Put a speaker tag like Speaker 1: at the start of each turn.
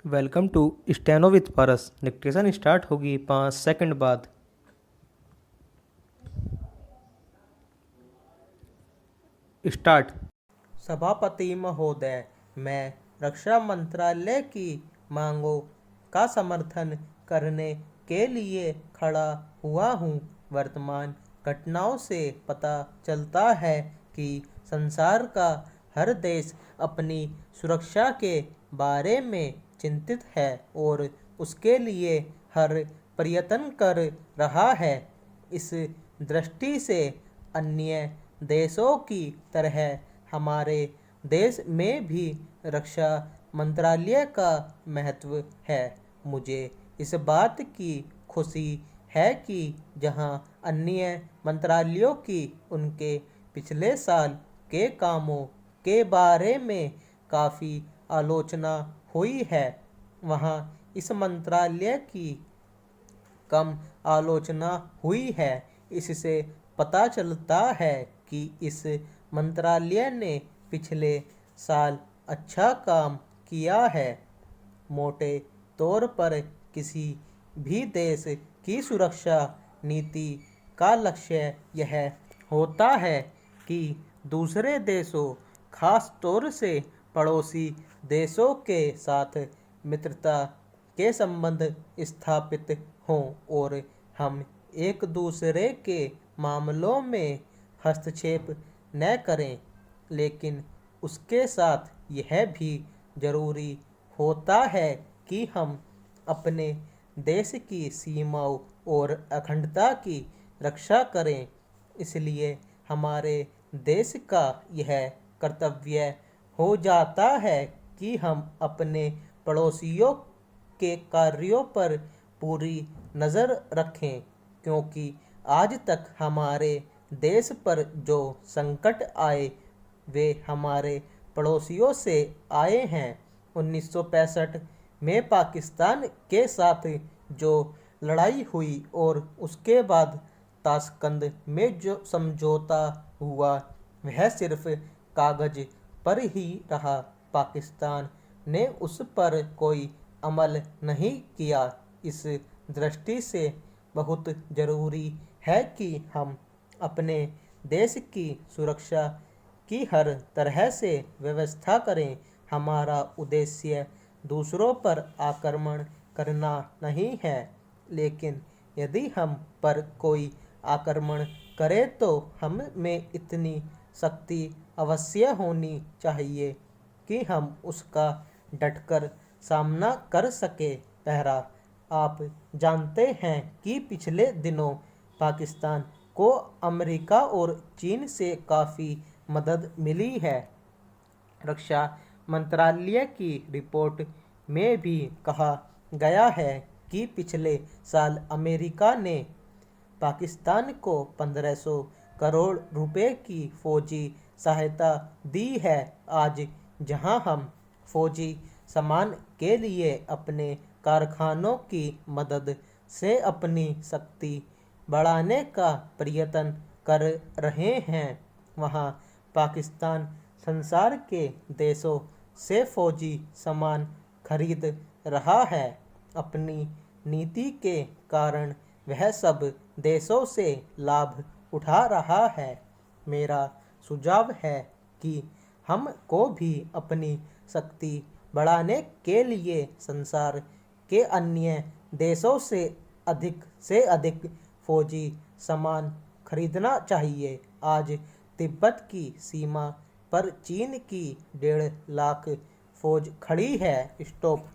Speaker 1: Welcome to steno with Paras. Dictation start होगी 5 second बाद। Start.
Speaker 2: सभापति महोदय, मैं रक्षा मंत्रालय की मांगों का समर्थन करने के लिए खड़ा हुआ हूँ। वर्तमान घटनाओं से पता चलता है कि संसार का हर देश अपनी सुरक्षा के बारे में चिंतित है और उसके लिए हर प्रयत्न कर रहा है। इस दृष्टि से अन्य देशों की तरह हमारे देश में भी रक्षा मंत्रालय का महत्व है। मुझे इस बात की खुशी है कि जहां अन्य मंत्रालयों की उनके पिछले साल के कामों के बारे में काफ़ी आलोचना हुई है, वहां इस मंत्रालय की कम आलोचना हुई है। इससे पता चलता है कि इस मंत्रालय ने पिछले साल अच्छा काम किया है। मोटे तौर पर किसी भी देश की सुरक्षा नीति का लक्ष्य यह होता है कि दूसरे देशों, खास तौर से पड़ोसी देशों के साथ मित्रता के संबंध स्थापित हों और हम एक दूसरे के मामलों में हस्तक्षेप न करें। लेकिन उसके साथ यह भी जरूरी होता है कि हम अपने देश की सीमाओं और अखंडता की रक्षा करें। इसलिए हमारे देश का यह कर्तव्य हो जाता है कि हम अपने पड़ोसियों के कार्यों पर पूरी नज़र रखें, क्योंकि आज तक हमारे देश पर जो संकट आए वे हमारे पड़ोसियों से आए हैं। 1965 में पाकिस्तान के साथ जो लड़ाई हुई और उसके बाद ताशकंद में जो समझौता हुआ, वह सिर्फ कागज पर ही रहा। पाकिस्तान ने उस पर कोई अमल नहीं किया। इस दृष्टि से बहुत ज़रूरी है कि हम अपने देश की सुरक्षा की हर तरह से व्यवस्था करें। हमारा उद्देश्य दूसरों पर आक्रमण करना नहीं है, लेकिन यदि हम पर कोई आक्रमण करे तो हम में इतनी शक्ति अवश्य होनी चाहिए कि हम उसका डटकर सामना कर सके। पहला, आप जानते हैं कि पिछले दिनों पाकिस्तान को अमेरिका और चीन से काफ़ी मदद मिली है। रक्षा मंत्रालय की रिपोर्ट में भी कहा गया है कि पिछले साल अमेरिका ने पाकिस्तान को 1500 करोड़ रुपए की फौजी सहायता दी है। आज जहां हम फौजी सामान के लिए अपने कारखानों की मदद से अपनी शक्ति बढ़ाने का प्रयत्न कर रहे हैं, वहां पाकिस्तान संसार के देशों से फौजी सामान खरीद रहा है। अपनी नीति के कारण वह सब देशों से लाभ उठा रहा है। मेरा सुझाव है कि हम को भी अपनी शक्ति बढ़ाने के लिए संसार के अन्य देशों से अधिक फौजी सामान खरीदना चाहिए। आज तिब्बत की सीमा पर चीन की 1.5 लाख फौज खड़ी है। स्टॉप।